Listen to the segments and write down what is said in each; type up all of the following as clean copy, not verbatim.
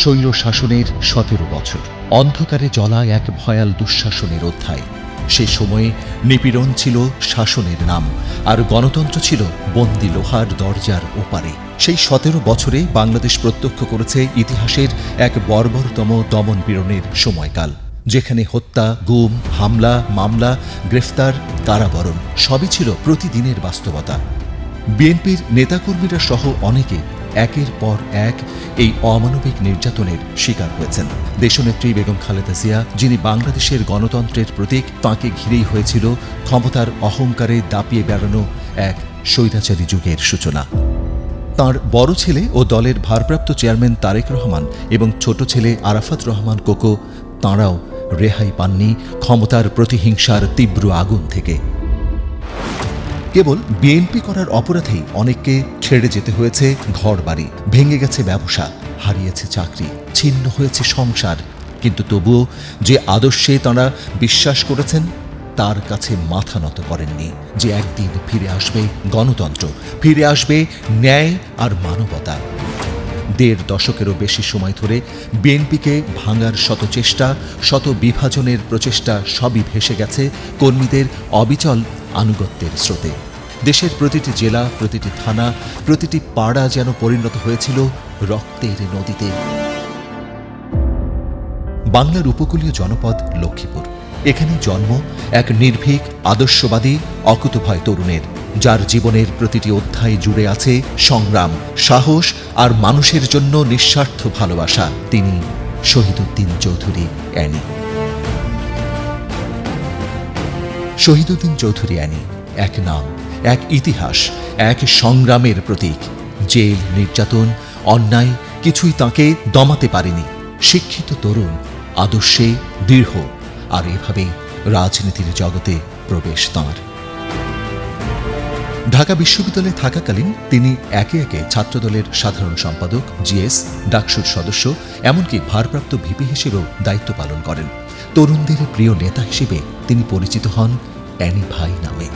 স্বৈর শাসনের ১৭ বছর, অন্ধকারে জ্বলা এক ভয়াল দুঃশাসনের অধ্যায়। সে সময়ে নিপীড়ন ছিল শাসনের নাম, আর গণতন্ত্র ছিল বন্দি লোহার দরজার ওপারে। সেই ১৭ বছরে বাংলাদেশ প্রত্যক্ষ করেছে ইতিহাসের এক বর্বরতম দমন পীড়নের সময়কাল, যেখানে হত্যা, গুম, হামলা, মামলা, গ্রেফতার, কারাবরণ সবই ছিল প্রতিদিনের বাস্তবতা। বিএনপির নেতাকর্মীরা সহ অনেকে একের পর এক এই অমানবিক নির্যাতনের শিকার হয়েছেন। দেশনেত্রী বেগম খালেদা জিয়া, যিনি বাংলাদেশের গণতন্ত্রের প্রতীক, তাঁকে ঘিরেই হয়েছিল ক্ষমতার অহংকারে দাপিয়ে বেড়ানো এক স্বৈরাচারী যুগের সূচনা। তাঁর বড় ছেলে ও দলের ভারপ্রাপ্ত চেয়ারম্যান তারেক রহমান এবং ছোট ছেলে আরাফাত রহমান কোকো, তাঁরাও রেহাই পাননি ক্ষমতার প্রতিহিংসার তীব্র আগুন থেকে। কেবল বিএনপি করার অপরাধেই অনেককে ছেড়ে যেতে হয়েছে ঘরবাড়ি, ভেঙে গেছে ব্যবসা, হারিয়েছে চাকরি, ছিন্ন হয়েছে সংসার। কিন্তু তবুও যে আদর্শে তাঁরা বিশ্বাস করেছেন, তার কাছে মাথা নত করেননি যে একদিন ফিরে আসবে গণতন্ত্র, ফিরে আসবে ন্যায় আর মানবতা। ১.৫ দশকেরও বেশি সময় ধরে বিএনপিকে ভাঙার শত চেষ্টা, শত বিভাজনের প্রচেষ্টা সবই ভেসে গেছে কর্মীদের অবিচল আনুগত্যের স্রোতে। দেশের প্রতিটি জেলা, প্রতিটি থানা, প্রতিটি পাড়া যেন পরিণত হয়েছিল রক্তের নদীতে। বাংলার উপকূলীয় জনপদ লক্ষ্মীপুর, এখানে জন্ম এক নির্ভীক, আদর্শবাদী, অকুতভয় তরুণের, যার জীবনের প্রতিটি অধ্যায় জুড়ে আছে সংগ্রাম, সাহস আর মানুষের জন্য নিঃস্বার্থ ভালোবাসা। তিনি শহীদউদ্দিন চৌধুরী অ্যানি। শহীদউদ্দিন চৌধুরী অ্যানি এক নাম, এক ইতিহাস, এক সংগ্রামের প্রতীক। জেল, নির্যাতন, অন্যায় কিছুই তাঁকে দমাতে পারেনি। শিক্ষিত তরুণ, আদর্শে দৃঢ়, আর এভাবেই রাজনীতির জগতে প্রবেশ তাঁর। ঢাকা বিশ্ববিদ্যালয়ে থাকাকালীন তিনি একে একে ছাত্রদলের সাধারণ সম্পাদক, জিএস, ডাকসুর সদস্য, এমনকি ভারপ্রাপ্ত ভিপি হিসেবেও দায়িত্ব পালন করেন। তরুণদের প্রিয় নেতা হিসেবে তিনি পরিচিত হন অ্যানি ভাই নামে।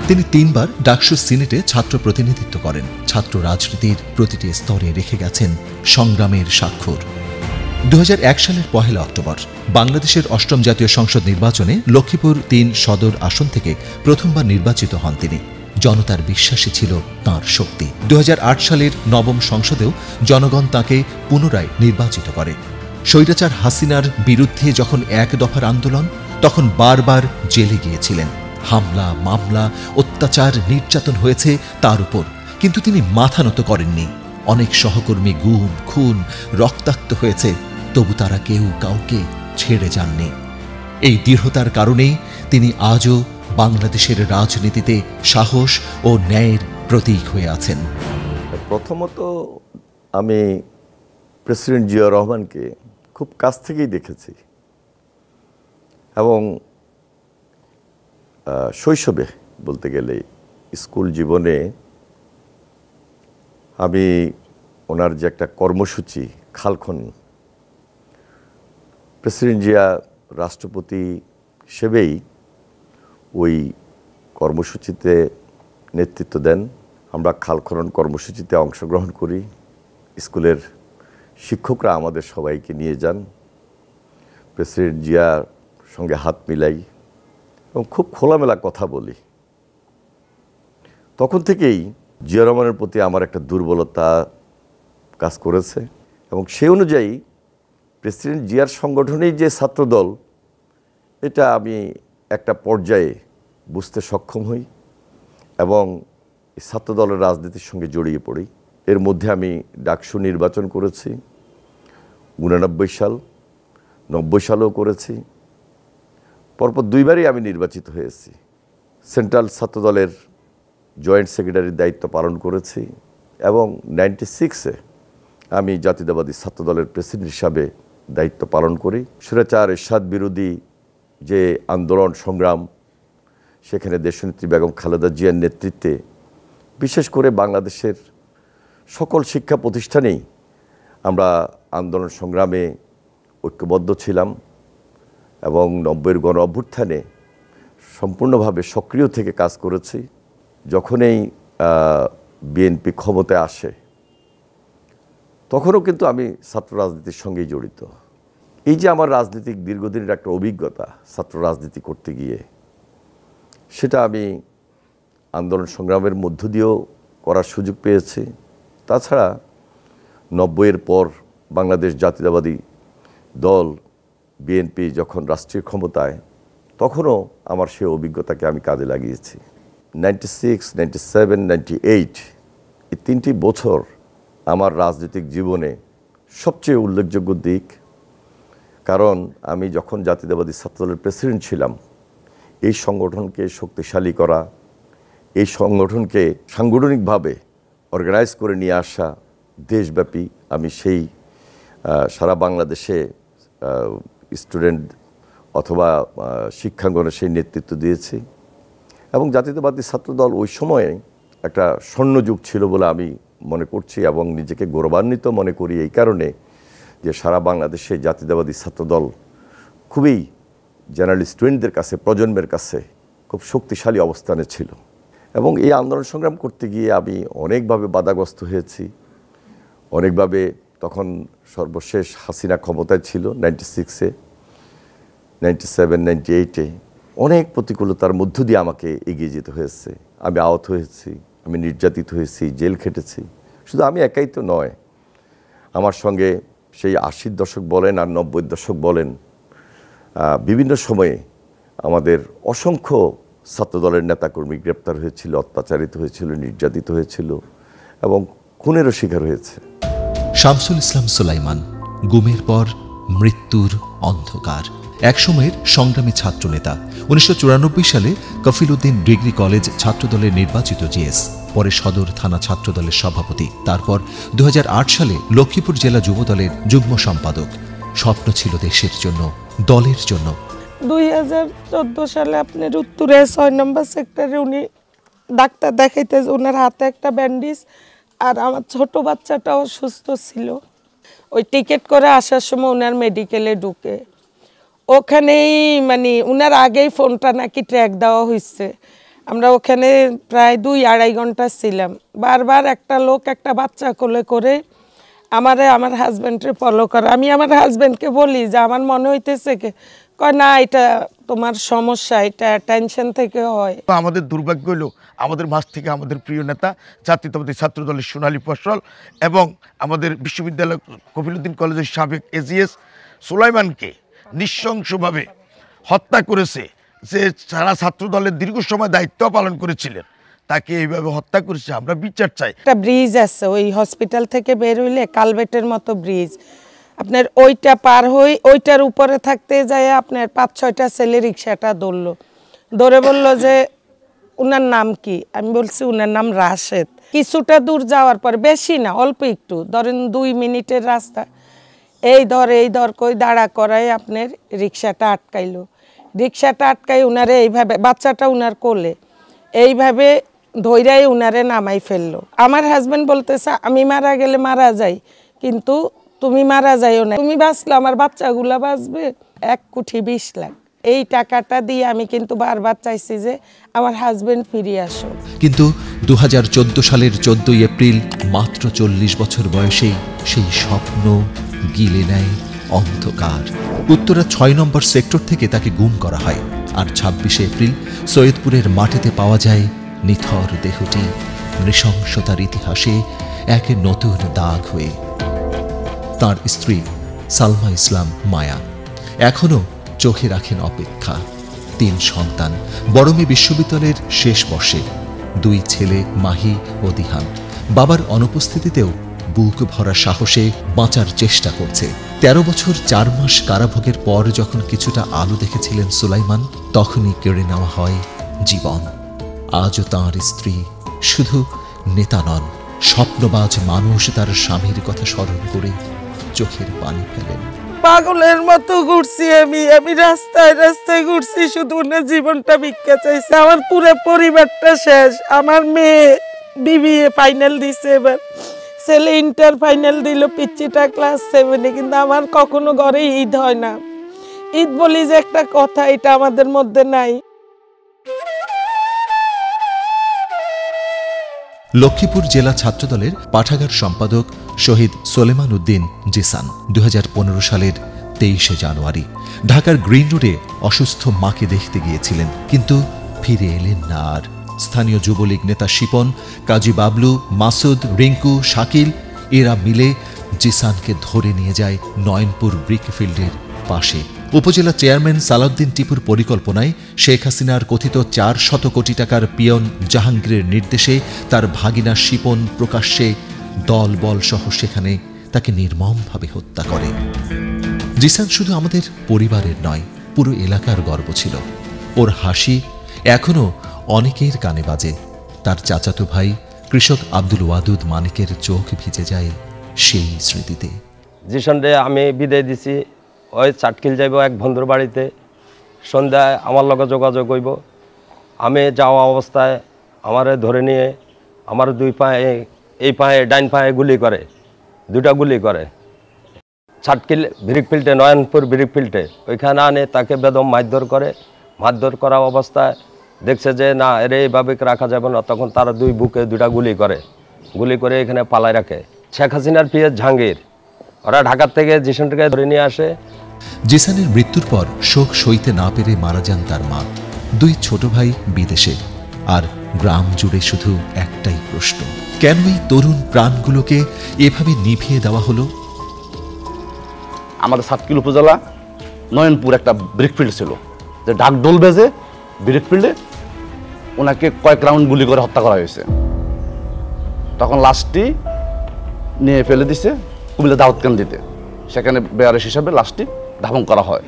তিনি ৩ বার ডাকসু সিনেটে ছাত্র প্রতিনিধিত্ব করেন। ছাত্র রাজনীতির প্রতিটি স্তরে রেখে গেছেন সংগ্রামের স্বাক্ষর। ২০০১ সালের ১ অক্টোবর বাংলাদেশের ৮ম জাতীয় সংসদ নির্বাচনে লক্ষ্মীপুর ৩ সদর আসন থেকে প্রথমবার নির্বাচিত হন তিনি। জনতার বিশ্বাসী ছিল তাঁর শক্তি। ২০০৮ সালের ৯ম সংসদেও জনগণ তাঁকে পুনরায় নির্বাচিত করে। স্বৈরাচার হাসিনার বিরুদ্ধে যখন এক দফার আন্দোলন, তখন বারবার জেলে গিয়েছিলেন। হামলা, মামলা, অত্যাচার, নির্যাতন হয়েছে তার উপর, কিন্তু তিনি মাথা নত করেননি। অনেক সহকর্মী গুম, খুন, রক্তাক্ত হয়েছে, তবু তারা কেউ কাউকে ছেড়ে যাননি। এই দৃঢ়তার কারণেই তিনি আজও বাংলাদেশের রাজনীতিতে সাহস ও ন্যায়ের প্রতীক হয়ে আছেন। প্রথমত আমি প্রেসিডেন্ট জিয়াউর রহমানকে খুব কাছ থেকেই দেখেছি, এবং শৈশবে বলতে গেলে স্কুল জীবনে আমি ওনার যে একটা কর্মসূচি খালখনি, প্রেসিডেন্ট জিয়া রাষ্ট্রপতি হিসেবেই ওই কর্মসূচিতে নেতৃত্ব দেন। আমরা খাল খনন কর্মসূচিতে অংশগ্রহণ করি। স্কুলের শিক্ষকরা আমাদের সবাইকে নিয়ে যান, প্রেসিডেন্ট জিয়ার সঙ্গে হাত মিলাই এবং খুব খোলামেলা কথা বলি। তখন থেকেই জিয়া রহমানের প্রতি আমার একটা দুর্বলতা কাজ করেছে, এবং সেই অনুযায়ী প্রেসিডেন্ট জিয়ার সংগঠনেই যে ছাত্রদল, এটা আমি একটা পর্যায়ে বুঝতে সক্ষম হই এবং এই ছাত্রদলের রাজনীতির সঙ্গে জড়িয়ে পড়ি। এর মধ্যে আমি ডাকসু নির্বাচন করেছি 89 সাল, 90 সালেও করেছি। পরপর 2 বারই আমি নির্বাচিত হয়েছি। সেন্ট্রাল ছাত্রদলের জয়েন্ট সেক্রেটারির দায়িত্ব পালন করেছি, এবং 96-এ আমি জাতীয়তাবাদী ছাত্রদলের প্রেসিডেন্ট হিসাবে দায়িত্ব পালন করি। স্বৈরাচার এরশাদ বিরোধী যে আন্দোলন সংগ্রাম, সেখানে দেশনেত্রী বেগম খালেদা জিয়ার নেতৃত্বে বিশেষ করে বাংলাদেশের সকল শিক্ষা প্রতিষ্ঠানেই আমরা আন্দোলন সংগ্রামে ঐক্যবদ্ধ ছিলাম, এবং 90-এর গণ অভ্যুত্থানে সম্পূর্ণভাবে সক্রিয় থেকে কাজ করেছি। যখনই বিএনপি ক্ষমতায় আসে, তখনও কিন্তু আমি ছাত্র রাজনীতির সঙ্গেই জড়িত। এই যে আমার রাজনৈতিক দীর্ঘদিনের একটা অভিজ্ঞতা ছাত্র রাজনীতি করতে গিয়ে, সেটা আমি আন্দোলন সংগ্রামের মধ্য দিয়েও করার সুযোগ পেয়েছি। তাছাড়া 90-এর পর বাংলাদেশ জাতীয়তাবাদী দল বিএনপি যখন রাষ্ট্রীয় ক্ষমতায়, তখনও আমার সেই অভিজ্ঞতাকে আমি কাজে লাগিয়েছি। 96, 97, 98 এই 3টি বছর আমার রাজনৈতিক জীবনে সবচেয়ে উল্লেখযোগ্য দিক। কারণ আমি যখন জাতীয়তাবাদী ছাত্রদলের প্রেসিডেন্ট ছিলাম, এই সংগঠনকে শক্তিশালী করা, এই সংগঠনকে সাংগঠনিকভাবে অর্গানাইজ করে নিয়ে আসা, দেশব্যাপী আমি সেই সারা বাংলাদেশে স্টুডেন্ট অথবা শিক্ষাঙ্গনে সেই নেতৃত্ব দিয়েছি। এবং জাতীয়তাবাদী ছাত্রদল ওই সময়ে একটা স্বর্ণযুগ ছিল বলে আমি মনে করছি এবং নিজেকে গৌরবান্বিত মনে করি এই কারণে যে সারা বাংলাদেশে জাতীয়তাবাদী ছাত্রদল খুবই জেনারেল স্টুডেন্টদের কাছে, প্রজন্মের কাছে খুব শক্তিশালী অবস্থানে ছিল। এবং এই আন্দোলন সংগ্রাম করতে গিয়ে আমি অনেকভাবে বাধাগ্রস্ত হয়েছি, অনেকভাবে। তখন সর্বশেষ হাসিনা ক্ষমতায় ছিল 96-এ, 97, 98-এ অনেক প্রতিকূলতার মধ্য দিয়ে আমাকে এগিয়ে যেতে হয়েছে। আমি আহত হয়েছি, আমি নির্যাতিত হয়েছি, জেল খেটেছি। শুধু আমি একাই তো নয়, আমার সঙ্গে সেই 80-র দশক বলেন আর 90-এর দশক বলেন, বিভিন্ন সময়ে আমাদের অসংখ্য ছাত্রদলের নেতাকর্মী গ্রেপ্তার হয়েছিল, অত্যাচারিত হয়েছিল, নির্যাতিত হয়েছিল এবং খুনেরও শিকার হয়েছে। শামসুল ইসলাম সুলাইমান, গুমের পর মৃত্যুর অন্ধকার, একসময়ের সংগ্রামী ছাত্রনেতা। 1994 সালে কফিল উদ্দিন ডিগ্রি কলেজ ছাত্রদলের নির্বাচিত জিএস, পরে সদর থানা ছাত্রদলের সভাপতি, তারপর 2008 সালে লক্ষ্মীপুর জেলা যুবদলের যুগ্ম সম্পাদক। স্বপ্ন ছিল দেশের জন্য, দলের জন্য। 2014 সালে আপনার উত্তরে 6 নম্বর সেক্টরে উনি ডাক্তার দেখাইতে, ওনার হাতে একটা ব্যান্ডেজ আর আমার ছোট বাচ্চাটাও সুস্থ ছিল। ওই টিকিট করে আসার সময় ওনার মেডিকেলে ঢুকে, ওখানেই মানে ওনার আগেই ফোনটা নাকি ট্র্যাক দেওয়া হয়েছে। আমরা ওখানে প্রায় 2-2.5 ঘন্টা ছিলাম। বারবার একটা লোক একটা বাচ্চা কোলে করে আমার হাজব্যান্ডের ফলো করে। আমি আমার হাজব্যান্ডকে বলি যে আমার মনে হইতেছে কে, কয় না এটা তোমার সমস্যা, এটা টেনশন থেকে হয়। আমাদের দুর্ভাগ্য হলো আমাদের মাঝ থেকে আমাদের প্রিয় নেতা জাতীয়তাবাদী ছাত্রদলের সোনালী ফসল এবং আমাদের বিশ্ববিদ্যালয় কফিল উদ্দিন কলেজের সাবেক এজিএস সুলাইমানকে নৃশংসভাবে হত্যা করেছে। যে সারা ছাত্রদলের দীর্ঘ সময় দায়িত্ব পালন করেছিলেন, তাকে এইভাবে হত্যা করেছে। আমরা বিচার চাই। একটা ব্রিজ আছে ওই হসপিটাল থেকে বের হইলে, কালভেটের মতো ব্রিজ, আপনার ওইটা পার হই, ওইটার উপরে থাকতে যায় আপনার 5-6টা ছেলে রিক্সাটা ধরে বলল যে উনার নাম কি। আমি বলছি উনার নাম রাশেদ। কিছুটা দূর যাওয়ার পর, বেশি না অল্প একটু, ধরেন 2 মিনিটের রাস্তা, এই ধর কই দাঁড়া করাই আপনার রিক্সাটা আটকাইলো। রিক্সাটা আটকাই উনারে এইভাবে, বাচ্চাটা উনার কোলে, এইভাবে ধৈরাই উনারে নামাই ফেললো। আমার হাজব্যান্ড বলতেছে আমি মারা গেলে মারা যাই, কিন্তু তুমি মারা যাইও না, তুমি বাঁচলে আমার বাচ্চাগুলা বাঁচবে। 1,20,00,000 লাখ এই টাকাটা দিয়ে আমি কিন্তু বারবার চাইছি যে আমার হাজব্যান্ড ফিরিয়ে আসো। কিন্তু 2014 সালের 14 এপ্রিল মাত্র 40 বছর বয়সেই সেই স্বপ্ন গিলে নেয় অন্ধকার। উত্তরা 6 নম্বর সেক্টর থেকে তাকে গুম করা হয়, আর 26 এপ্রিল সৈয়দপুরের মাটিতে পাওয়া যায় নিথর দেহটি, নৃশংসতার ইতিহাসে এক নতুন দাগ হয়ে। তার স্ত্রী সালমা ইসলাম মায়া এখনো চোখে রাখেন অপেক্ষা। 3 সন্তান, বড় মেয়ে বিশ্ববিদ্যালয়ের শেষ বর্ষে, 2 ছেলে মাহি ও দিহান। বাবার অনুপস্থিতিতেও বুক ভরা সাহসে বাঁচার চেষ্টা করছে। 13 বছর 4 মাস কারাভোগের পর যখন কিছুটা আলো দেখেছিলেন সুলাইমান, তখনই কেড়ে নেওয়া হয় জীবন। আজও তাঁর স্ত্রী শুধু নেতা নন, স্বপ্নবাজ মানুষ তার স্বামীর কথা স্মরণ করে চোখের পানি ফেলেন। পাগলের মতো ঘুরছি আমি রাস্তায় ঘুরছি, শুধু না জীবনটা ভিক্ষা চাইছে। আমার পুরো পরিবারটা শেষ। আমার মেয়ে বিবিএ ফাইনাল দিছে, এবার ছেলে ইন্টার ফাইনাল দিল, পিচ্চিটা ক্লাস 7-এ। কিন্তু আমার কখনো ঘরে ঈদ হয় না। ঈদ বলি যে একটা কথা, এটা আমাদের মধ্যে নাই। লক্ষ্মীপুর জেলা ছাত্রদলের পাঠাগার সম্পাদক শহীদ সোলেমান উদ্দিন জিসান 2015 সালের 23শে জানুয়ারি ঢাকার গ্রিন রোডে অসুস্থ মাকে দেখতে গিয়েছিলেন, কিন্তু ফিরে এলেন না আর। স্থানীয় যুবলীগ নেতা শিপন, কাজী বাবলু, মাসুদ, রিঙ্কু, শাকিল এরা মিলে জিসানকে ধরে নিয়ে যায় নয়নপুর ব্রিকফিল্ডের পাশে। উপজেলা চেয়ারম্যান সালাউদ্দিন টিপুর পরিকল্পনায় শেখ হাসিনার কথিত 400 কোটি টাকার পিয়ন জাহাঙ্গীরের নির্দেশে তার ভাগিনা শিপন প্রকাশ্যে দল বল সহ সেখানে তাকে নির্মমভাবে হত্যা করে। জিসান শুধু আমাদের পরিবারের নয়, পুরো এলাকার গর্ব ছিল। ওর হাসি এখনো অনেকের কানে বাজে। তার চাচাতো ভাই কৃষক আব্দুল ওয়াদুদ মানিকের চোখ ভিজে যায় সেই স্মৃতিতে। জিসানরে আমি বিদায় দিছি, ওই চাটকিল যাইব এক বন্ধুর বাড়িতে, সন্ধ্যায় আমার লগে যোগাযোগ হইব। আমি যাওয়া অবস্থায় আমারে ধরে নিয়ে আমার দুই পায়ে, এই পায়ে ডাইন পায়ে গুলি করে, দুটা গুলি করে। চাটকিল ব্রিকফিল্ডে, নয়নপুর ব্রিকফিল্ডে ওইখানে আনে তাকে বেদম মারধর করে। মারধর করা অবস্থায় দেখছে যে না এর এইভাবে রাখা যাবে না, তখন তারা দুই বুকে দুটা গুলি করে এখানে পালায় রাখে। শেখ হাসিনার পিএস জাহাঙ্গীর ওরা ঢাকার থেকে জিসানকে ধরে নিয়ে আসে। জিসানের মৃত্যুর পর শোক সইতে না পেরে মারা যান তার মা, দুই ছোট ভাই বিদেশে, আর গ্রাম জুড়ে শুধু একটাই প্রশ্ন, কেন এই তরুণ প্রাণগুলোকে এভাবে নিভিয়ে দেওয়া হলো? আমাদের সাতকিল উপজেলা নয়নপুর একটা ব্রিকফিল্ড ছিল, যে ঢাকঢোল বেজে ব্রিকফিল্ডে ওনাকে কয়েক রাউন্ড গুলি করে হত্যা করা হয়েছে। তখন লাশটি নিয়ে ফেলে দিছে কুমিল্লা দাউদকান্দিতে, সেখানে বেয়ারেস হিসাবে লাশটি দাফন করা হয়।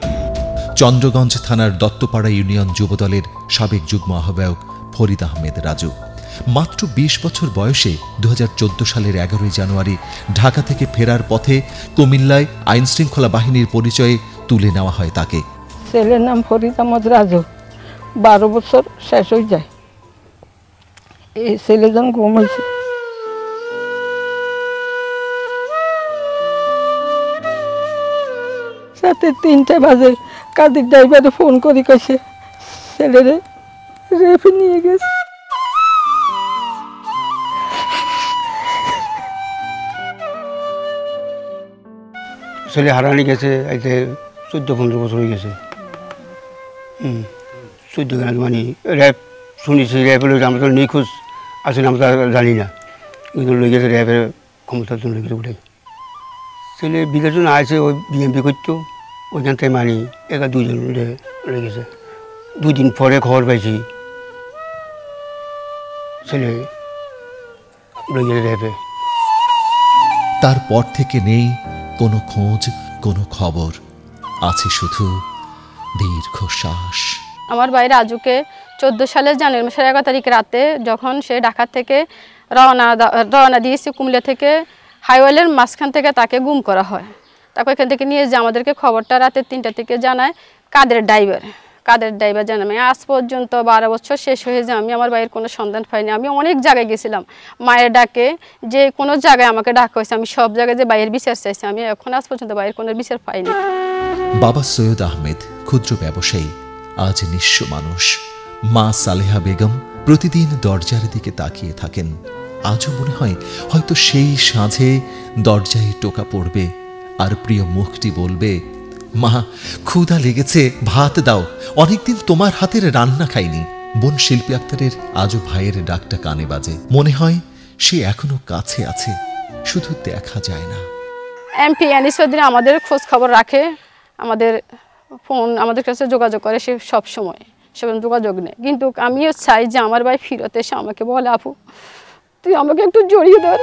চন্দ্রগঞ্জ থানার দত্তপাড়া ইউনিয়ন যুবদলের সাবেক যুগ্ম আহ্বায়ক ফরিদ আহমেদ রাজু মাত্র 20 বছর বয়সে 2014 সালের 11 জানুয়ারি ঢাকা থেকে ফেরার পথে কুমিল্লায় আইনশৃঙ্খলা বাহিনীর পরিচয়ে তুলে নেওয়া হয় তাকে। ছেলের নাম ফরিদ আহমদ রাজু, 12 বছর শেষ হয়ে যায়। এই ছেলে যখন ঘুম হয়েছে, রাতে 3টা বাজে কাদির ড্রাইভারে ফোন করে কইছে ছেলেরে রেফে নিয়ে গেছে। ছেলে হারানি গেছে, এতে 14-15 বছর হয়ে গেছে। 14 মানে র্যাব শুনেছি, র্যাব হলে আমরা তো নিখোঁজ আসলে আমরা জানি না, কিন্তু লই গেছে র্যাবের ক্ষমতার জন্য লই গেছে উঠে। ছেলে বিলের জন্য আসে, ওই বিএমপি করতো, ওইখান থেকে মানে 1-2 জন লই গেছে। 2 দিন পরে খবর পাইছি ছেলে লই গেছে র্যাবে। তারপর থেকে নেই কোনো খোঁজ, কোনো খবর, আছে শুধু দীর্ঘশ্বাস। আমার ভাই রাজুকে 14 সালের জানুয়ারি মাসের 11 তারিখ রাতে যখন সে ঢাকা থেকে রওনা দিয়েছে, কুমিল্লা থেকে হাইওয়েলের মাঝখান থেকে তাকে গুম করা হয়। তাকে এখান থেকে নিয়ে যে আমাদেরকে খবরটা রাতে 3টা থেকে জানায় কাদের ড্রাইভার জানায়। আজ পর্যন্ত 12 বছর শেষ হয়ে যায়, আমি আমার ভাইয়ের কোনো সন্ধান পাইনি। আমি অনেক জায়গায় গেছিলাম, মায়ের ডাকে, যে কোনো জায়গায় আমাকে ডাকা হয়েছে, আমি সব জায়গায় যে ভাইয়ের বিচার চাইছি, আমি এখন আজ পর্যন্ত ভাইয়ের কোনো বিচার পাইনি। বাবা সৈয়দ আহমেদ ক্ষুদ্র ব্যবসায়ী, আজ নিঃস্ব মানুষ। মা সালেহা বেগম প্রতিদিন দরজার দিকে তাকিয়ে থাকেন। আজও মনে হয় হয়তো সেই সাঁঝে দরজায় টোকা পড়বে আর প্রিয় মুখটি বলবে, মা ক্ষুধা লেগেছে, ভাত দাও, অনেকদিন তোমার হাতের রান্না খাইনি। বোন শিল্পী আক্তারের আজও ভাইয়ের ডাকটা কানে বাজে। মনে হয় সে এখনো কাছে আছে, শুধু দেখা যায় না। এমপি আনিস উদ্দিন আমাদের খোঁজ খবর রাখে, আমাদের ফোন আমাদের কাছে যোগাযোগ করে, সে সব সময় সেরকম যোগাযোগ নেই। কিন্তু আমিও চাই যে আমার ভাই ফিরত এসে আমাকে বলে, আপু তুই আমাকে একটু জড়িয়ে ধর।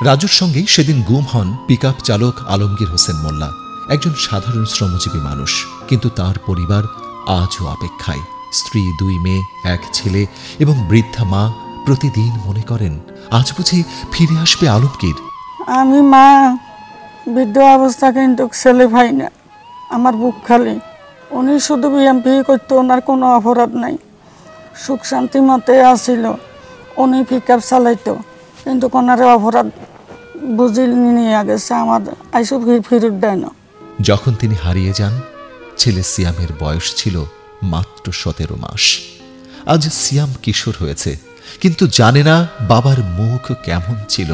রাজুর সঙ্গেই সেদিন গুম হন পিকআপ চালক আলমগীর হোসেন মোল্লা, একজন সাধারণ শ্রমজীবী মানুষ, কিন্তু তার পরিবার আজও অপেক্ষায়। স্ত্রী, 2 মেয়ে, 1 ছেলে এবং বৃদ্ধা মা প্রতিদিন মনে করেন আজ বুঝি ফিরে আসবে আলমগীর। আমি মা বৃদ্ধ অবস্থা, কিন্তু ছেলে ভাই না, আমার বুক খালি। উনি শুধু বিএমপি করতো, ওনার কোনো অপরাধ নাই, সুখ শান্তি মতে আসছিল। উনি পিকআপ চালাইতো, কিন্তু কোনারে অপরাধ বুঝি নিয়ে গেছে, আমার আইসব ফিরত দেয় না। যখন তিনি হারিয়ে যান ছেলে সিয়ামের বয়স ছিল মাত্র 17 মাস। আজ সিয়াম কিশোর হয়েছে, কিন্তু জানে না বাবার মুখ কেমন ছিল।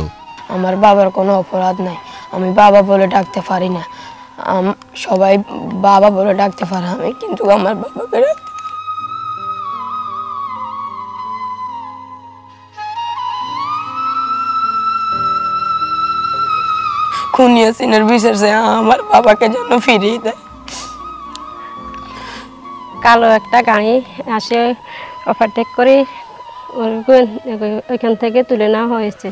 আমার বাবার কোনো অপরাধ নাই, আমি বাবা বলে ডাকতে পারি না। সবাই বাবা বলে ডাকতে পারে, আমি কিন্তু আমার বাবাকে ডাকতে। খুনি হাসিনার বিচার চাই, আমার বাবাকে যেন ফিরিয়ে দেয়। কালো একটা গাড়ি আসে ওভারটেক করে ওইখান থেকে তুলে নেওয়া হয়েছে।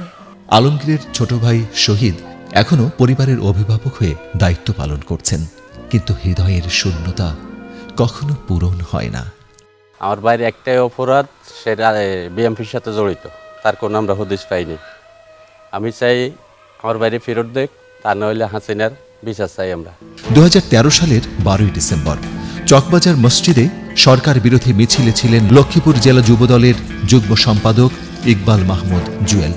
আলমগীরের ছোট ভাই শহীদ এখনো পরিবারের অভিভাবক হয়ে দায়িত্ব পালন করছেন, কিন্তু হৃদয়ের শূন্যতা কখনো পূরণ হয় না। আমার বাইরে একটাই অপরাধ, সেটা বিএমপির সাথে জড়িত, তার কোনো আমরা হদিশ পাইনি। আমি চাই আমার বাইরে ফেরত দেখ, তা নইলে হাসিনার বিচার চাই আমরা। 2013 সালের 12ই ডিসেম্বর চকবাজার মসজিদে সরকার বিরোধী মিছিলে ছিলেন লক্ষ্মীপুর জেলা যুবদলের যুগ্ম সম্পাদক ইকবাল মাহমুদ জুয়েল।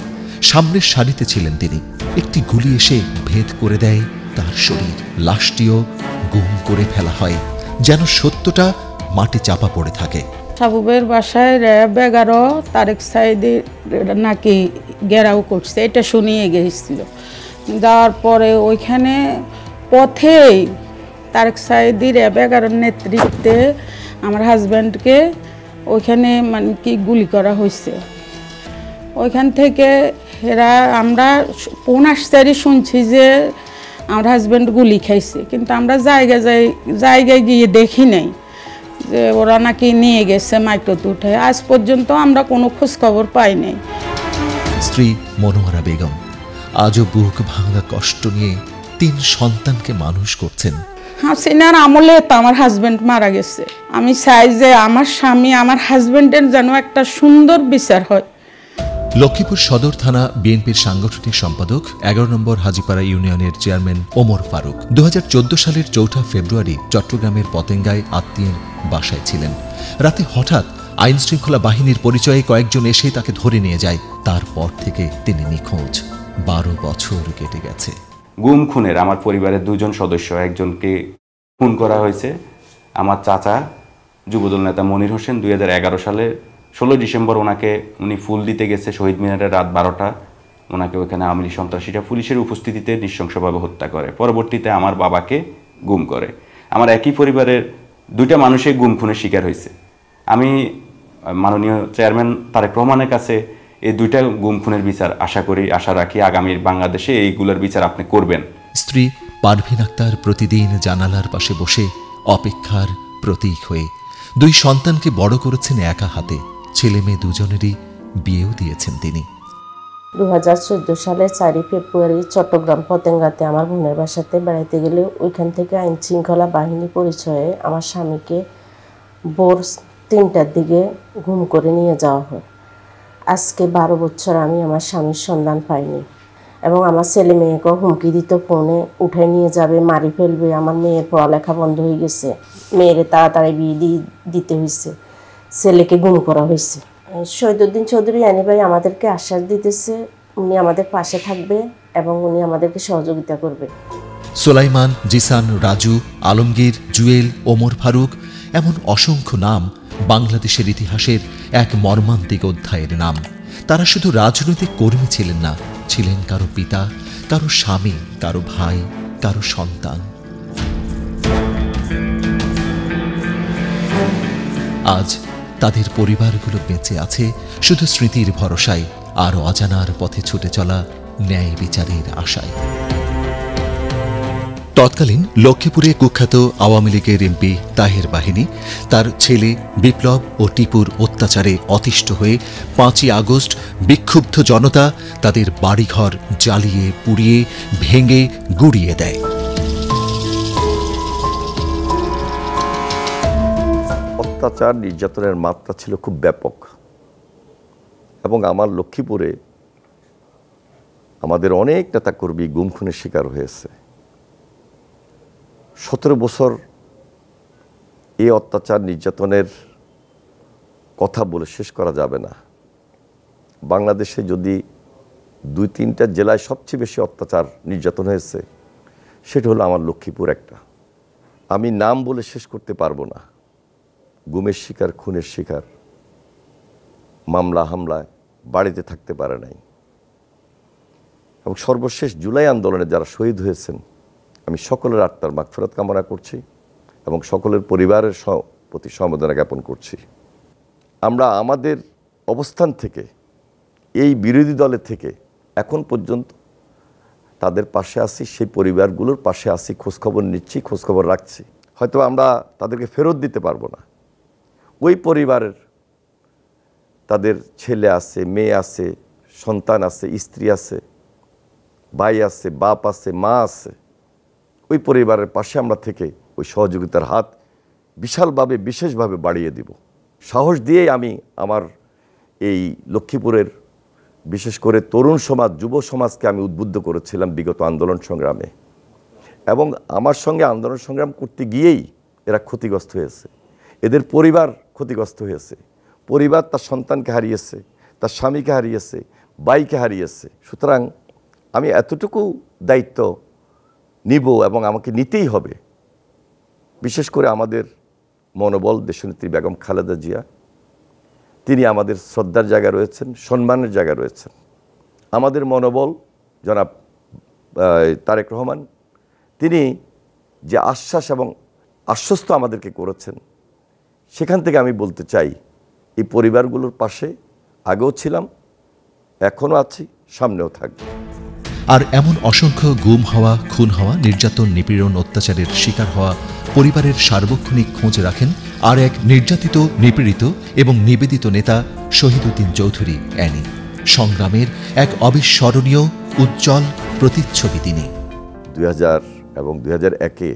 সামনের সারিতে ছিলেন তিনি। একটি গুলি এসে ভেদ করে দেয় তার শরীর। লাশটিও গুম করে ফেলা হয়, যেন সত্যটা মাটি চাপা পড়ে থাকে। সাবুবের বাসায় র্যাব 11 তারেক সাইদি নাকি ঘেরাও করছে, এটা শুনিয়ে গিয়েছিল। যাওয়ার পরে ওইখানে পথেই তারেক সাইদি র্যাব 11 নেতৃত্বে আমার হাজব্যান্ডকে ওইখানে মানে কি গুলি করা হয়েছে। ওইখান থেকে এরা আমরা 15 শুনছি যে আমার হাজব্যান্ড গুলি খাইছে, কিন্তু আমরা জায়গায় গিয়ে দেখি নাই যে ওরা নাকি নিয়ে গেছে মাইক্রোতে উঠে। আজ পর্যন্ত আমরা কোনো খোঁজ খবর পাই নাই। স্ত্রী মনোয়ারা বেগম আজও বুক ভাঙা কষ্ট নিয়ে 3 সন্তানকে মানুষ করছেন। হাসিনার আমলে তো আমার হাজব্যান্ড মারা গেছে। আমি চাই যে আমার স্বামী আমার হাজব্যান্ডের যেন একটা সুন্দর বিচার হয়। লক্ষ্মীপুর সদর থানা বিএনপির সাংগঠনিক সম্পাদক 11 নম্বর হাজিপাড়া ইউনিয়নের চেয়ারম্যান ওমর ফারুক 2014 সালের 4 ফেব্রুয়ারি চট্টগ্রামের পতেঙ্গায় আত্মীয়ের বাসায় ছিলেন। রাতে হঠাৎ আইন শৃঙ্খলা বাহিনীর পরিচয়ে কয়েকজন এসে তাকে ধরে নিয়ে যায়। তারপর থেকে তিনি নিখোঁজ। 12 বছর কেটে গেছে। গুম খুনের আমার পরিবারের 2 জন সদস্য, একজনকে খুন করা হয়েছে। আমার চাচা যুবদল নেতা মনির হোসেন 2011 সালে 16 ডিসেম্বর উনি ফুল দিতে গেছে শহীদ মিনারে রাত 12টা। ওনাকে ওখানে আওয়ামী লীগ সন্ত্রাসীরা পুলিশের উপস্থিতিতে নৃশংসভাবে হত্যা করে। পরবর্তীতে আমার বাবাকে গুম করে। আমার একই পরিবারের 2টা মানুষই গুম খুনের শিকার হয়েছে। আমি মাননীয় চেয়ারম্যান তারেক রহমানের কাছে এই 2টা গুম খুনের বিচার আশা রাখি আগামীর বাংলাদেশে এইগুলোর বিচার আপনি করবেন। স্ত্রী পারভিন আক্তার প্রতিদিন জানালার পাশে বসে অপেক্ষার প্রতীক হয়ে 2 সন্তানকে বড় করেছেন একা হাতে। ছেলে মেয়ে দুজনেরই বিয়েও দিয়েছেন তিনি। 2014 সালের 4 ফেব্রুয়ারি চট্টগ্রাম পতেঙ্গাতে আমার বোনের বাসাতে বেড়াইতে গেলে ওইখান থেকে আইন শৃঙ্খলা বাহিনী পরিচয়ে আমার স্বামীকে ভোর 3টার দিকে গুম করে নিয়ে যাওয়া হয়। আজকে 12 বছর আমি আমার স্বামীর সন্ধান পাইনি, এবং আমার ছেলে মেয়েকেও হুমকি দিত, ফোনে উঠাই নিয়ে যাবে, মারি ফেলবে। আমার মেয়ের পড়ালেখা বন্ধ হয়ে গেছে, মেয়েরে তাড়াতাড়ি বিয়ে দিতে হয়েছে, ছেলেকে গুম করা হয়েছে। শহীদুদ্দিন চৌধুরী আনি ভাই আমাদেরকে আশ্বাস দিতেছে উনি আমাদের পাশে থাকবে এবং উনি আমাদেরকে সহযোগিতা করবে। সুলাইমান, জিসান, রাজু, আলমগীর, জুয়েল, ওমর ফারুক এমন অসংখ্য নাম বাংলাদেশের ইতিহাসের এক মর্মান্তিক অধ্যায়ের নাম। তারা শুধু রাজনৈতিক কর্মী ছিলেন না, ছিলেন কারো পিতা, কারো স্বামী, কারো ভাই, কারো সন্তান। আজ তাদের পরিবারগুলো বেঁচে আছে শুধু স্মৃতির ভরসায় আর অজানার পথে ছুটে চলা ন্যায় বিচারের আশায়। তৎকালীন লক্ষ্মীপুরে কুখ্যাত আওয়ামী লীগের এমপি তাহের বাহিনী তার ছেলে বিপ্লব ও টিপুর অত্যাচারে অতিষ্ঠ হয়ে 5ই আগস্ট বিক্ষুব্ধ জনতা তাদের বাড়িঘর জ্বালিয়ে পুড়িয়ে ভেঙে গুড়িয়ে দেয়। অত্যাচার নির্যাতনের মাত্রা ছিল খুব ব্যাপক, এবং আমার লক্ষ্মীপুরে আমাদের অনেক নেতাকর্মী গুম খুনের শিকার হয়েছে। 17 বছর এই অত্যাচার নির্যাতনের কথা বলে শেষ করা যাবে না। বাংলাদেশে যদি 2-3টা জেলায় সবচেয়ে বেশি অত্যাচার নির্যাতন হয়েছে, সেটা হলো আমার লক্ষ্মীপুর একটা। আমি নাম বলে শেষ করতে পারবো না। গুমের শিকার, খুনের শিকার, মামলা হামলায় বাড়িতে থাকতে পারে নাই, এবং সর্বশেষ জুলাই আন্দোলনে যারা শহীদ হয়েছেন, আমি সকলের আত্মার মাগফিরাত কামনা করছি এবং সকলের পরিবারের প্রতি সমবেদনা জ্ঞাপন করছি। আমরা আমাদের অবস্থান থেকে, এই বিরোধী দলের থেকে এখন পর্যন্ত তাদের পাশে আছি, সেই পরিবারগুলোর পাশে আছি, খোঁজখবর নিচ্ছি, খোঁজখবর রাখছি। হয়তো আমরা তাদেরকে ফেরত দিতে পারবো না। ওই পরিবারের তাদের ছেলে আছে, মেয়ে আছে, সন্তান আছে, স্ত্রী আছে, ভাই আছে, বাপ আছে, মা আছে, ওই পরিবারের পাশে আমরা থেকে ওই সহযোগিতার হাত বিশালভাবে, বিশেষভাবে বাড়িয়ে দিব। সাহস দিয়েই আমি আমার এই লক্ষ্মীপুরের বিশেষ করে তরুণ সমাজ, যুব সমাজকে আমি উদ্বুদ্ধ করেছিলাম বিগত আন্দোলন সংগ্রামে, এবং আমার সঙ্গে আন্দোলন সংগ্রাম করতে গিয়েই এরা ক্ষতিগ্রস্ত হয়েছে, এদের পরিবার ক্ষতিগ্রস্ত হয়েছে। পরিবার তার সন্তানকে হারিয়েছে, তার স্বামীকে হারিয়েছে, ভাইকে হারিয়েছে। সুতরাং আমি এতটুকু দায়িত্ব নিব এবং আমাকে নিতেই হবে। বিশেষ করে আমাদের মনোবল দেশনেত্রী বেগম খালেদা জিয়া, তিনি আমাদের শ্রদ্ধার জায়গা রয়েছেন, সম্মানের জায়গা রয়েছেন। আমাদের মনোবল জনাব তারেক রহমান, তিনি যে আশ্বাস এবং আশ্বস্ত আমাদেরকে করেছেন, সেখান থেকে আমি বলতে চাই এই পরিবারগুলোর পাশে আগেও ছিলাম, এখনও আছি, সামনেও থাকব। আর এমন অসংখ্য গুম হওয়া, খুন হওয়া, নির্যাতন, নিপীড়ন, অত্যাচারের শিকার হওয়া পরিবারের সার্বক্ষণিক খোঁজ রাখেন আর এক নির্যাতিত, নিপীড়িত এবং নিবেদিত নেতা শহীদউদ্দিন চৌধুরী অ্যানি। সংগ্রামের এক অবিস্মরণীয় উজ্জ্বল প্রতিচ্ছবি তিনি। 2000 এবং 2001-এ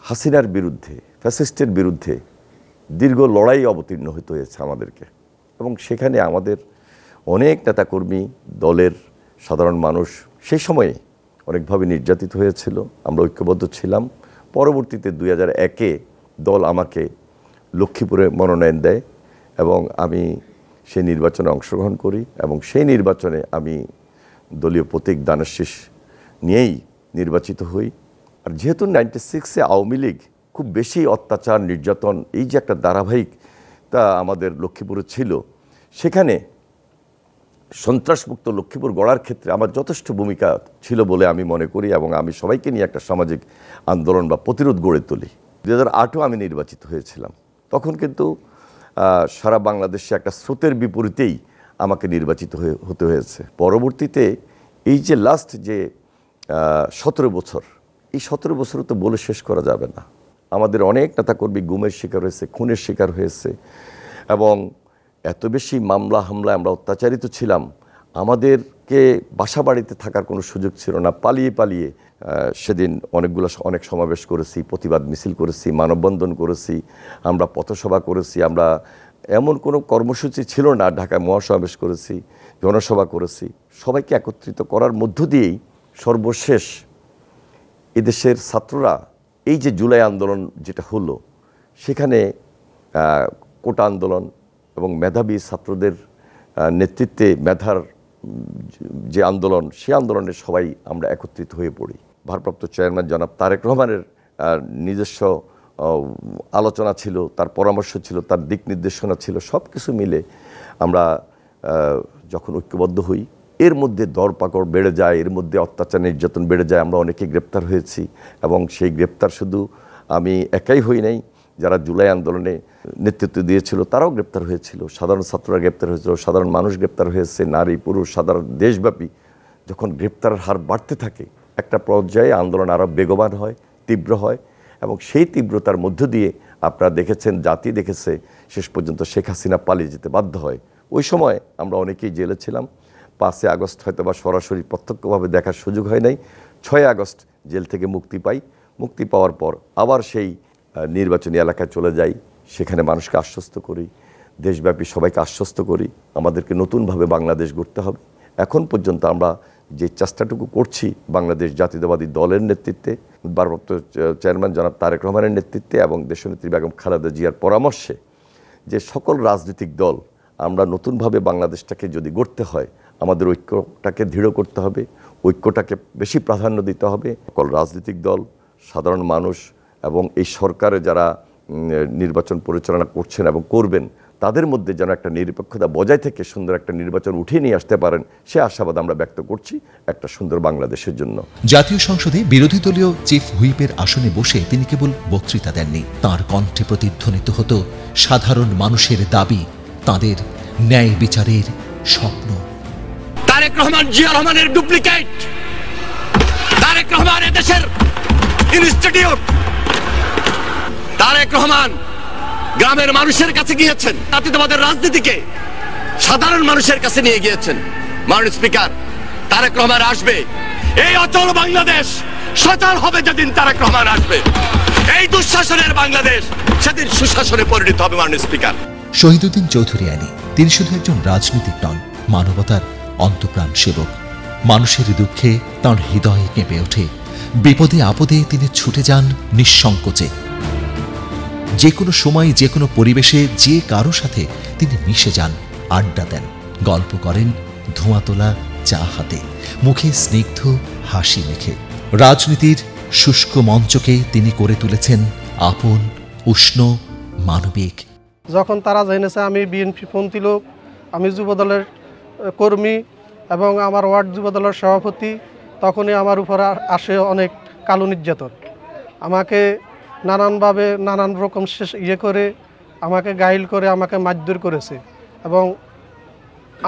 হাসিনার বিরুদ্ধে, ফ্যাসিস্টের বিরুদ্ধে দীর্ঘ লড়াই অবতীর্ণ হতে হয়েছে আমাদেরকে, এবং সেখানে আমাদের অনেক নেতাকর্মী, দলের সাধারণ মানুষ সেই সময়ে অনেকভাবে নির্যাতিত হয়েছিল। আমরা ঐক্যবদ্ধ ছিলাম। পরবর্তীতে 2001-এ দল আমাকে লক্ষ্মীপুরে মনোনয়ন দেয় এবং আমি সেই নির্বাচনে অংশগ্রহণ করি, এবং সেই নির্বাচনে আমি দলীয় প্রতীক দানের শীষ নিয়েই নির্বাচিত হই। আর যেহেতু 96-এ আওয়ামী লীগ খুব বেশি অত্যাচার, নির্যাতন, এই যে একটা ধারাবাহিকতা আমাদের লক্ষ্মীপুরে ছিল, সেখানে সন্ত্রাসমুক্ত লক্ষ্মীপুর গড়ার ক্ষেত্রে আমার যথেষ্ট ভূমিকা ছিল বলে আমি মনে করি, এবং আমি সবাইকে নিয়ে একটা সামাজিক আন্দোলন বা প্রতিরোধ গড়ে তুলি। 2008-এও আমি নির্বাচিত হয়েছিলাম। তখন কিন্তু সারা বাংলাদেশে একটা স্রোতের বিপরীতেই আমাকে নির্বাচিত হতে হয়েছে। পরবর্তীতে এই যে লাস্ট যে 17 বছর, এই 17 বছর তো বলে শেষ করা যাবে না। আমাদের অনেক নেতাকর্মী গুমের শিকার হয়েছে, খুনের শিকার হয়েছে, এবং এত বেশি মামলা হামলায় আমরা অত্যাচারিত ছিলাম, আমাদেরকে বাসা বাড়িতে থাকার কোনো সুযোগ ছিল না। পালিয়ে পালিয়ে সেদিন অনেক সমাবেশ করেছি, প্রতিবাদ মিছিল করেছি, মানববন্ধন করেছি, আমরা পথসভা করেছি, আমরা এমন কোনো কর্মসূচি ছিল না, ঢাকায় মহাসমাবেশ করেছি, জনসভা করেছি। সবাইকে একত্রিত করার মধ্য দিয়েই সর্বশেষ এদেশের ছাত্ররা এই যে জুলাই আন্দোলন যেটা হলো, সেখানে কোটা আন্দোলন এবং মেধাবী ছাত্রদের নেতৃত্বে মেধার যে আন্দোলন, সে আন্দোলনে সবাই আমরা একত্রিত হয়ে পড়ি। ভারপ্রাপ্ত চেয়ারম্যান জনাব তারেক রহমানের নিজস্ব আলোচনা ছিল, তার পরামর্শ ছিল, তার দিক নির্দেশনা ছিল, সব কিছু মিলে আমরা যখন ঐক্যবদ্ধ হই, এর মধ্যে দরপাকড় বেড়ে যায়, এর মধ্যে অত্যাচার, নির্যাতন বেড়ে যায়। আমরা অনেকে গ্রেপ্তার হয়েছি, এবং সেই গ্রেপ্তার শুধু আমি একাই হই নাই, যারা জুলাই আন্দোলনে নেতৃত্ব দিয়েছিল তারাও গ্রেপ্তার হয়েছিল, সাধারণ ছাত্ররা গ্রেপ্তার হয়েছিল, সাধারণ মানুষ গ্রেপ্তার হয়েছে, নারী পুরুষ সাধারণ দেশব্যাপী। যখন গ্রেপ্তারের হার বাড়তে থাকে, একটা পর্যায়ে আন্দোলন আরও বেগবান হয়, তীব্র হয়, এবং সেই তীব্রতার মধ্য দিয়ে আপনারা দেখেছেন, জাতি দেখেছে, শেষ পর্যন্ত শেখ হাসিনা পালিয়ে যেতে বাধ্য হয়। ওই সময় আমরা অনেকেই জেলে ছিলাম। 5 আগস্ট হয়তো বা সরাসরি প্রত্যক্ষভাবে দেখার সুযোগ হয় নাই। 6 আগস্ট জেল থেকে মুক্তি পাই। মুক্তি পাওয়ার পর আবার সেই নির্বাচনী এলাকায় চলে যাই, সেখানে মানুষকে আশ্বস্ত করি, দেশব্যাপী সবাইকে আশ্বস্ত করি আমাদেরকে নতুনভাবে বাংলাদেশ গড়তে হবে। এখন পর্যন্ত আমরা যে চেষ্টাটুকু করছি বাংলাদেশ জাতীয়তাবাদী দলের নেতৃত্বে, ভারপ্রাপ্ত চেয়ারম্যান জনাব তারেক রহমানের নেতৃত্বে এবং দেশনেত্রী বেগম খালেদা জিয়ার পরামর্শে, যে সকল রাজনৈতিক দল আমরা নতুনভাবে বাংলাদেশটাকে যদি গড়তে হয়, আমাদের ঐক্যটাকে দৃঢ় করতে হবে, ঐক্যটাকে বেশি প্রাধান্য দিতে হবে। সকল রাজনৈতিক দল, সাধারণ মানুষ এবং এই সরকারে যারা নির্বাচন পরিচালনা করছেন এবং করবেন তাদের মধ্যে যেন একটা নিরপেক্ষতা বজায় থেকে সুন্দর একটা নির্বাচন উঠিয়ে নিয়ে আসতে পারেন, সে আশাবাদ আমরা ব্যক্ত করছি একটা সুন্দর বাংলাদেশের জন্য। জাতীয় সংসদে বিরোধী দলীয় চিফ হুইপের আসনে বসে তিনি কেবল বক্তৃতা দেননি, তাঁর কণ্ঠে প্রতিধ্বনিত হতো সাধারণ মানুষের দাবি, তাদের ন্যায় বিচারের স্বপ্ন। তারেক রহমান জিয়া রহমানের ডুপ্লিকেট, তারেক রহমান এদেশের ইনস্টিটিউট, তারেক রহমান গ্রামের মানুষের কাছে গিয়েছেন, জাতীয়তাবাদের রাজনীতিকে সাধারণ মানুষের কাছে নিয়ে গিয়েছেন। মাননীয় স্পিকার, তারেক রহমান আসবে, এই অচল বাংলাদেশ সচল হবে যেদিন তারেক রহমান আসবে। এই দুঃশাসনের বাংলাদেশ সেদিন সুশাসনে পরিণত হবে। মাননীয় স্পিকার, শহীদুদ্দিন চৌধুরী আলী তিনি শুধু একজন রাজনীতিক নন, মানবতার অন্তঃপ্রাণ সেবক। মানুষের দুঃখে তাঁর হৃদয় কেঁপে ওঠে, বিপদে আপদে তিনি ছুটে যান নিঃসংকোচে। যে কোনো সময় যে কোনো পরিবেশে যে কারো সাথে তিনি মিশে যান, আড্ডা দেন, গল্প করেন, ধোঁয়া তোলা চা হাতে, মুখে স্নিগ্ধ হাসি মেখে। রাজনীতির শুষ্ক মঞ্চকে তিনি করে তুলেছেন আপন, উষ্ণ, মানবিক। যখন তারা জেনেছে আমি বিএনপি পন্থী লোক, আমি যুবদলের কর্মী এবং আমার ওয়ার্ড যুবদলের সভাপতি, তখনই আমার উপর আসে অনেক কালো নির্যাতন। আমাকে নানানভাবে নানান রকম করে আমাকে গাইল করে আমাকে মারধর করেছে এবং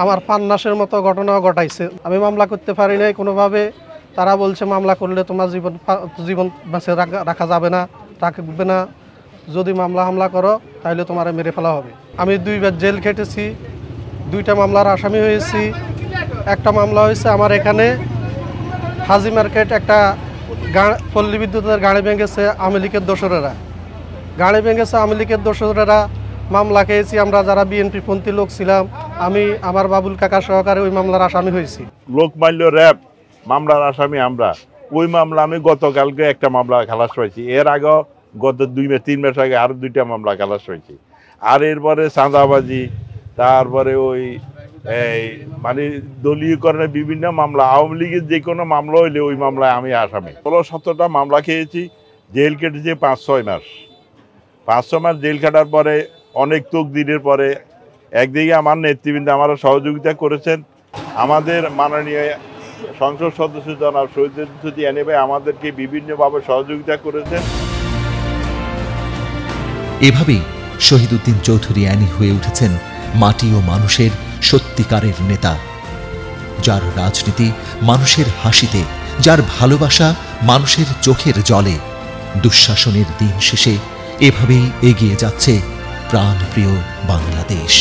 আমার পান্নাসের মতো ঘটনাও ঘটাইছে। আমি মামলা করতে পারি নাই কোনোভাবে। তারা বলছে মামলা করলে তোমার জীবন বেঁচে রাখা যাবে না, রাখবে না, যদি হামলা করো তাহলে তোমার মেরে ফেলা হবে। আমি 2বার জেল খেটেছি, 2টা মামলার আসামি হয়েছি। একটা মামলা হয়েছে আমার এখানে হাজি মার্কেট, একটা পল্লী বিদ্যুতের গাড়ি ভেঙেছে আওয়ামী লীগের দোসরেরা, গাড়ি ভেঙেছে আওয়ামী লীগের দোসরেরা। মামলা খেয়েছি আমরা যারা বিএনপি পন্থী লোক ছিলাম, আমি আমার বাবুল কাকা সহকারে ওই মামলার আসামি হয়েছি। লোকমাল্য র্যাব মামলার আসামি আমরা। ওই মামলা আমি গতকালকে একটা মামলা খালাস হয়েছি, এর আগেও গত 2-3 মাস আগে আরও 2টা মামলা খালাস হয়েছি। আর এরপরে চাঁদাবাজি, তারপরে ওই মানে দলীয়করণের বিভিন্ন মামলা, আওয়ামী লীগের যে কোনো মামলা হইলে ওই মামলায় আমি আসামি। 16-17টা মামলা খেয়েছি, জেল কেটেছি 5-6 মাস। 5-6 মাস জেল কাটার পরে অনেক তকদিরের পরে একদিকে আমার নেতৃবৃন্দ আমারা সহযোগিতা করেছেন, আমাদের মাননীয় সংসদ সদস্য জনাব শহীদুদ্দিন আলী ভাই আমাদেরকে বিভিন্নভাবে সহযোগিতা করেছেন। এভাবেই শহীদুদ্দিন চৌধুরী আলী হয়ে উঠেছেন মাটি ও মানুষের সত্যিকারের নেতা, যার রাজনীতি মানুষের হাসিতে, যার ভালোবাসা মানুষের চোখের জলে। দুঃশাসনের দিন শেষে এভাবেই এগিয়ে যাচ্ছে প্রাণপ্রিয় বাংলাদেশ।